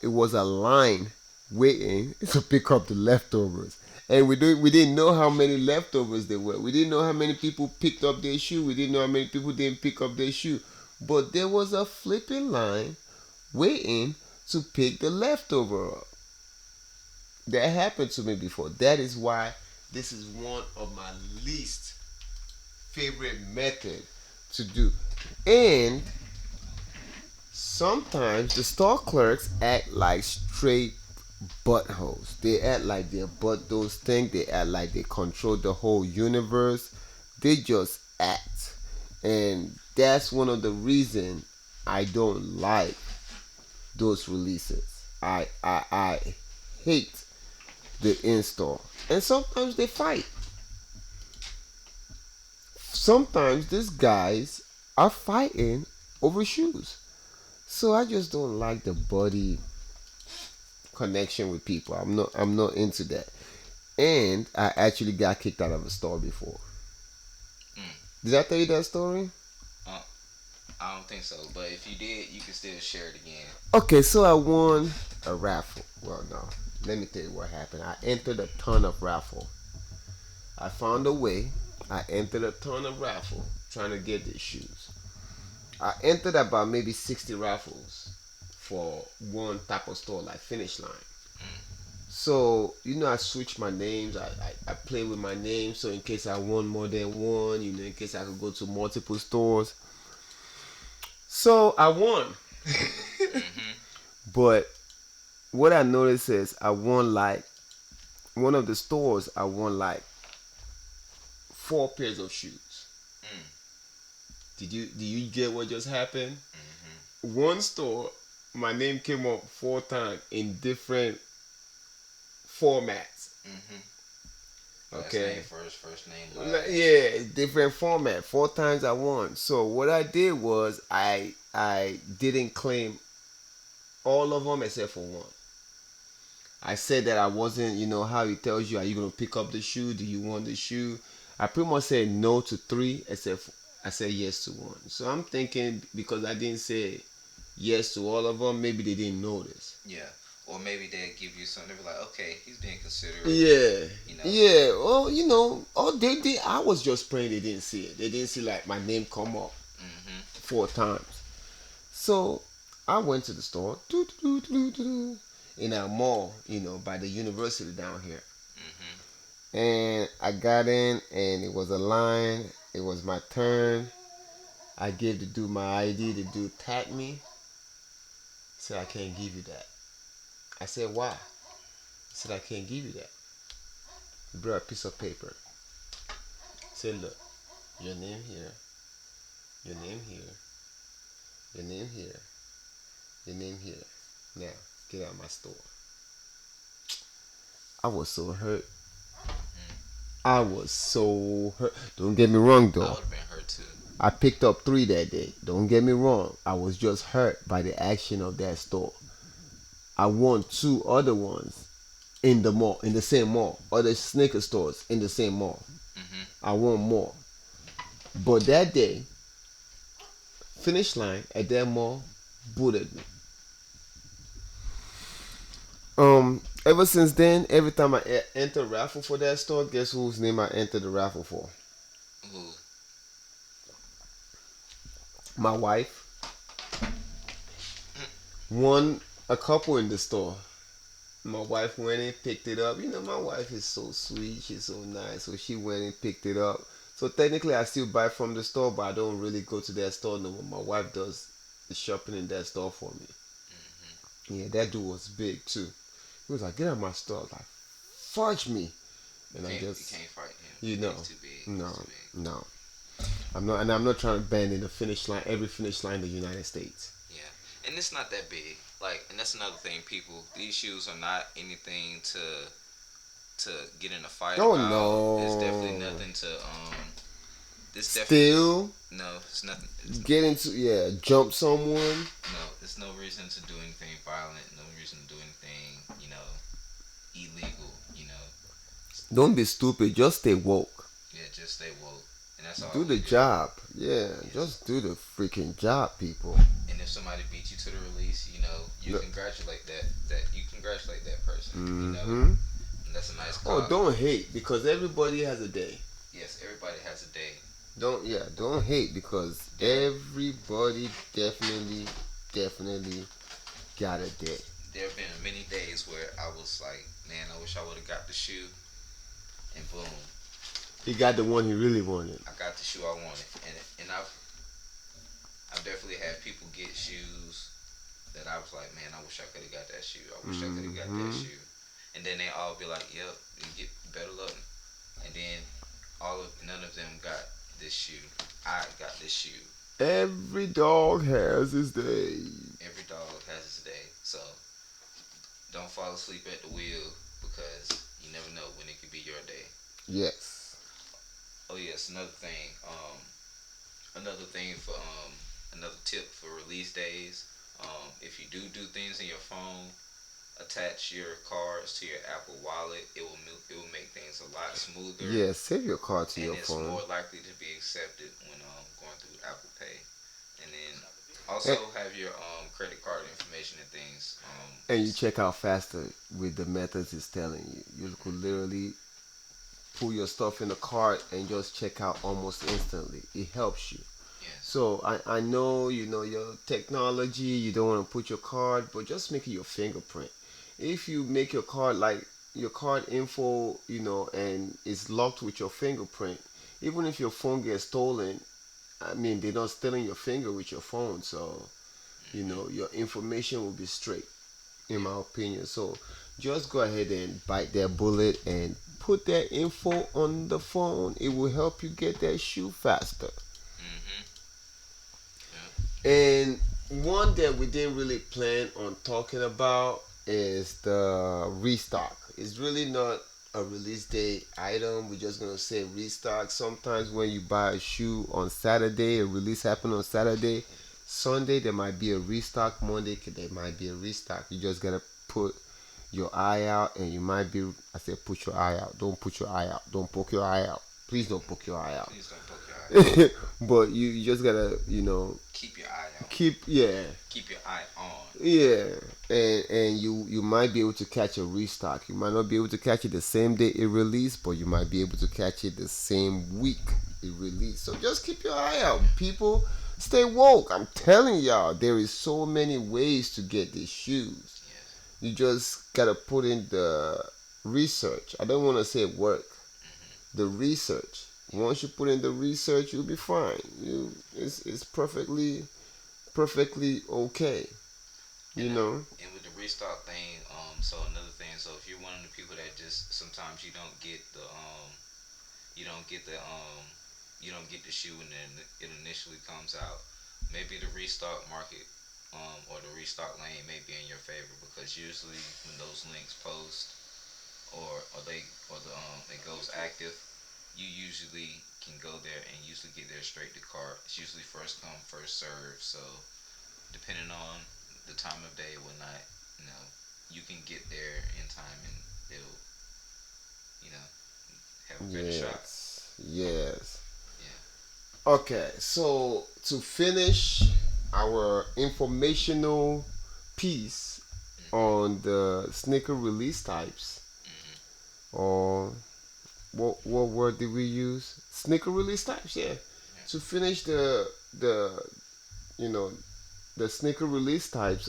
It was a line waiting to pick up the leftovers, and we didn't know how many leftovers there were. We didn't know how many people picked up their shoe. We didn't know how many people didn't pick up their shoe. But there was a flipping line waiting to pick the leftover up. That happened to me before. That is why this is one of my least favorite method to do. And sometimes the store clerks act like straight buttholes. They act like they're but those things. They act like they control the whole universe. They just act. And that's one of the reasons I don't like those releases. I hate the install. And sometimes they fight. Sometimes these guys are fighting over shoes. So I just don't like the body connection with people. I'm not into that. And I actually got kicked out of a store before. Mm. Did I tell you that story? Uh, I don't think so, but if you did, you can still share it again. Okay, so I won a raffle. Well, no. Let me tell you what happened. I entered a ton of raffle. I found a way. I entered a ton of raffle trying to get these shoes. I entered about maybe 60 raffles for one type of store like Finish Line. Mm. So, I switch my names. I play with my name so in case I won more than one, in case I could go to multiple stores. So I won. Mm-hmm. But what I noticed is I won like one of the stores I won like four pairs of shoes. Mm. Do you get what just happened? Mm-hmm. One store, my name came up four times in different formats. Mm-hmm. Last name Okay. first, first name last. Yeah, different format. Four times I won. So what I did was I didn't claim all of them except for one. I said that I wasn't, how it tells you, are you gonna pick up the shoe? Do you want the shoe? I pretty much said no to three, except I said yes to one. So I'm thinking because I didn't say yes to all of them, maybe they didn't notice. Yeah. Or maybe they'd give you something. They'd be like, okay, he's being considerate. Yeah, You know. yeah. Well, oh, they did. I was just praying they didn't see it. They didn't see like my name come up Mm-hmm. four times. So I went to the store, in a mall, by the university down here. Mm-hmm. And I got in, and it was a line. It was my turn. I gave the dude my ID. The dude tapped me. He said, I can't give you that. I said, why? He said, I can't give you that. He brought a piece of paper. He said, look, your name here, your name here, your name here, your name here. Now, get out of my store. I was so hurt. Mm. I was so hurt. Don't get me wrong, I though. would have been hurt too. I picked up three that day. Don't get me wrong. I was just hurt by the action of that store. I won two other ones in the mall, in the same mall, other sneaker stores in the same mall. Mm-hmm. I won more. But that day, Finish Line at that mall booted me. Ever since then, every time I enter raffle for that store, guess whose name I enter the raffle for? Ooh. My wife. Won a couple in the store. My wife went and picked it up. My wife is so sweet. She's so nice. So she went and picked it up. So technically, I still buy from the store, but I don't really go to that store no more. My wife does the shopping in that store for me. Mm-hmm. Yeah, that dude was big too. He was like, "Get out of my store!" I was like, fudge me, and I You just, can't fight him. you know, He's too big. no, He's too big. no, I'm not trying to ban in the finish line, every finish line in the United States. Yeah, and it's not that big. Like, and that's another thing. People, these shoes are not anything to get in a fight Oh about. It's definitely no, nothing to This definitely still no. It's nothing. It's, get into, yeah, jump someone. no, there's no reason to do anything violent. No reason to do anything. Illegal. Don't be stupid. Just stay woke. Yeah, just stay woke, and that's all Do we the do. job. Yeah, Yes. just do the freaking job, people. And if somebody beat you to the release, you Look. congratulate that you congratulate that person. Mm-hmm. And that's a nice Oh, cause. don't hate because everybody has a day. Yes, everybody has a day. Don't hate because There, everybody definitely got a day. there have been many days where I was like, man, I wish I would have got the shoe, and boom, He got the one he really wanted. I got the shoe I wanted, and I've definitely had people get shoes that I was like, man, I wish I could have got that shoe. I wish I could have got that Mm-hmm. shoe, and then they all be like, yep, you get better luck, and then none of them got this shoe. I got this shoe. Every dog has his day. Every dog has its day, so don't fall asleep at the wheel because you never know when it could be your day. Yes. Oh yes, another thing. Another thing for another tip for release days. If you do things in your phone, attach your cards to your Apple Wallet. It will make things a lot smoother, Yeah, save your card to and your it's phone. more likely to be accepted when going through Apple Pay. And then And, also have your credit card information and things. and you check out faster with the methods it's telling you. You could Mhm. literally pull your stuff in the cart and just check out almost instantly. It helps you. Yes. So I know you know your technology, you don't want to put your card, but just make it your fingerprint. If you make your card like your card info, and it's locked with your fingerprint, even if your phone gets stolen, I mean they're not stealing your finger with your phone, so Mhm. your information will be straight, in Yeah. my opinion. So just go ahead and bite that bullet and put that info on the phone. It will help you get that shoe faster. Mhm. Yeah. And one that we didn't really plan on talking about is the restock. It's really not a release date item. We're just gonna say restock. Sometimes when you buy a shoe on Saturday, a release happen on Saturday. Sunday there might be a restock. Monday there might be a restock. You just gotta put your eye out, and you might be. I said put your eye out. Don't put your eye out. Don't poke your eye out. Please don't poke your eye out. Please don't poke your eye out. But you just gotta Keep your eye out. keep, yeah, Keep your eye on. yeah, and you might be able to catch a restock. You might not be able to catch it the same day it released, but you might be able to catch it the same week it released. So just keep your eye out, people. Stay woke. I'm telling y'all, there is so many ways to get these shoes. Yes. You just gotta put in the research. I don't want to say work. Mhm. The research. Once you put in the research, you'll be fine. It's perfectly okay. And You know. with the restock thing, so another thing, so if you're one of the people that just sometimes you don't get the you don't get the shoe and then it initially comes out, maybe the restock market or the restock lane may be in your favor because usually when those links post or they or the it goes active, you usually can go there and usually get there straight to cart. It's usually first come first serve. So depending on the time of day or whatnot, you know, you can get there in time and it'll you know have a better shot. Yes. Yes. Yeah. Okay, so to finish our informational piece Mhm. on the sneaker release types, Mhm. or what word did we use? Sneaker release types, yeah. Yeah. To finish the you know the sneaker release types,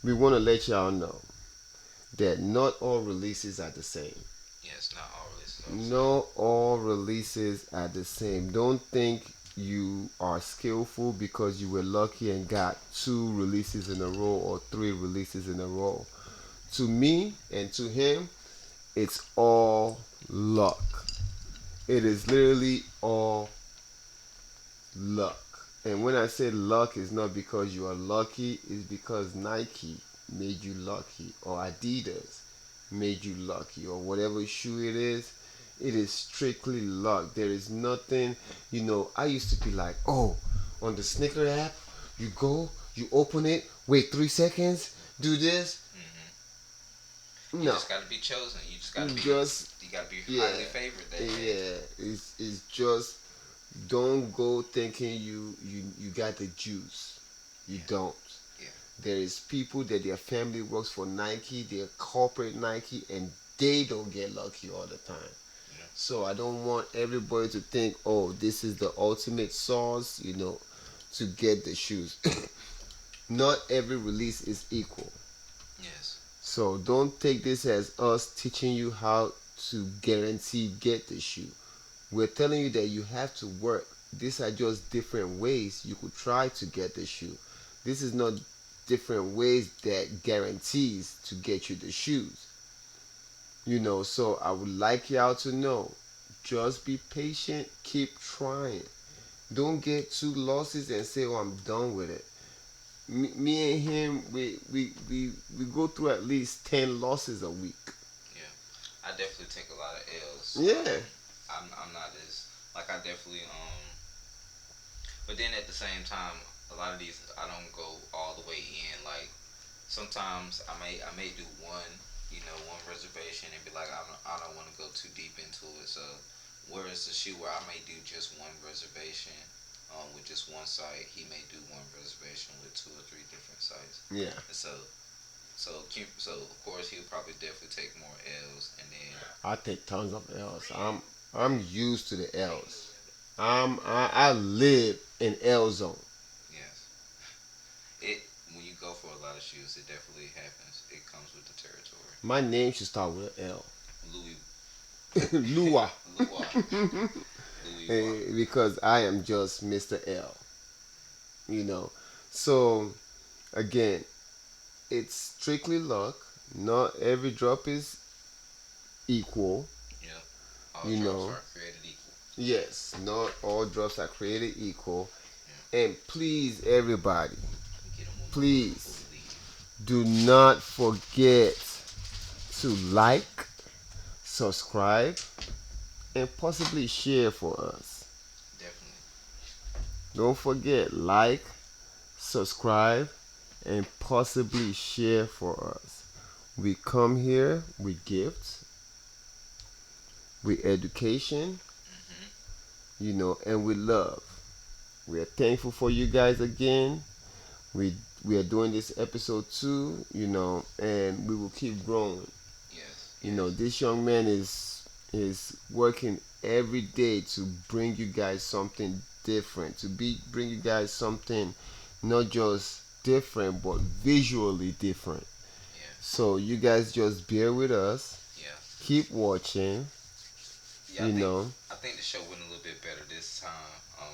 we want to let y'all know that not all releases are the same. Yes. Not all releases are the same. No, all releases are the same. Don't think you are skillful because you were lucky and got two releases in a row or three releases in a row. To me and to him, it's all luck. It is literally all luck. And when I say luck, it's not because you are lucky, it's because Nike made you lucky, or Adidas made you lucky, or whatever shoe it is. It is strictly luck. There is nothing, I used to be like, oh, on the sneaker app, you go, you open it, wait 3 seconds, do this. Mhm. You No, just got to be chosen. just, You got to be yeah, highly favored that day. yeah. It's just, don't go thinking you got the juice. You Yeah. don't. Yeah. There is people that their family works for Nike, they're corporate Nike, and they don't get lucky all the time. Yeah. So I don't want everybody to think, oh, this is the ultimate sauce, to get the shoes. Not every release is equal. Yes. So don't take this as us teaching you how to guarantee get the shoe. We're telling you that you have to work. These are just different ways you could try to get the shoe. This is not different ways that guarantees to get you the shoes. So I would like y'all to know, just be patient, keep trying. Don't get two losses and say, oh, I'm done with it. Me and him, we go through at least 10 losses a week. Yeah. I definitely take a lot of L's. Yeah. I'm not as like I definitely but then at the same time, a lot of these I don't go all the way in. Like sometimes I may do one, one reservation and be like I don't want to go too deep into it. So whereas the shoe where I may do just one reservation with just one site, he may do one reservation with two or three different sites. Yeah. And so of course he'll probably definitely take more L's, and then I take tons of L's. I'm used to the L's. I live in L zone. yes, it when you go for a lot of shoes, it definitely happens. It comes with the territory. My name should start with an L. Louis Lua. Louis Louis Wa. Because I am just Mr. L. You know. So again, it's strictly luck. Not every drop is equal. Yeah, all You drops know. are created equal. Yes, not all drops are created equal. Yeah, And please, everybody, we get them one more look before please we leave. do not forget to like, subscribe, and possibly share for us. Definitely. Don't forget, like, subscribe, and possibly share for us. We come here with gifts, with education, Hmm. and with love. We are thankful for you guys again. We we are doing this episode 2, and we will keep growing. Yes, yes, This young man is working every day to bring you guys something different, to bring you guys something not just different but visually different. yeah, So you guys just bear with us, yeah, keep watching, yeah. you know. I think the show went a little bit better this time.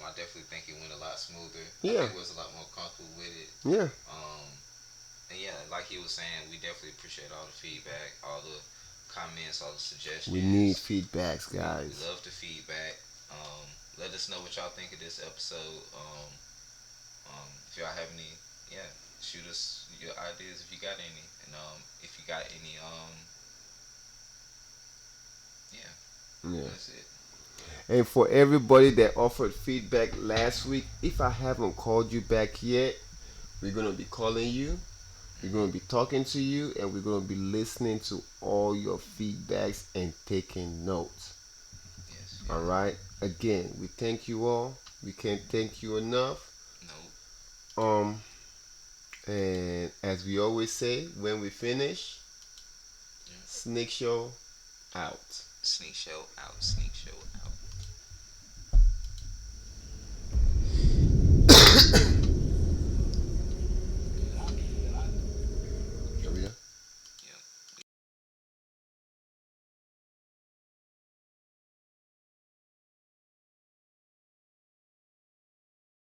I definitely think it went a lot smoother. I Yeah, think it was a lot more comfortable with it. yeah, Um, and yeah, like he was saying, we definitely appreciate all the feedback, all the comments, all the we need suggestions. feedbacks, We guys. love the feedback. Let us know what y'all think of this episode. If y'all have any, yeah, shoot us your ideas if you got any, and if you got any, yeah, Yeah. that's it. And for everybody that offered feedback last week, if I haven't called you back yet, we're gonna be calling you. We're going to be Hmm. talking to you, and we're going to be listening to all your feedbacks and taking notes. Yes, All yes. right. Again, we thank you all. We can't thank you enough. Nope. Um, and as we always say, when we finish, Yeah. Snake Show out. Sneak show out. Sneak show out.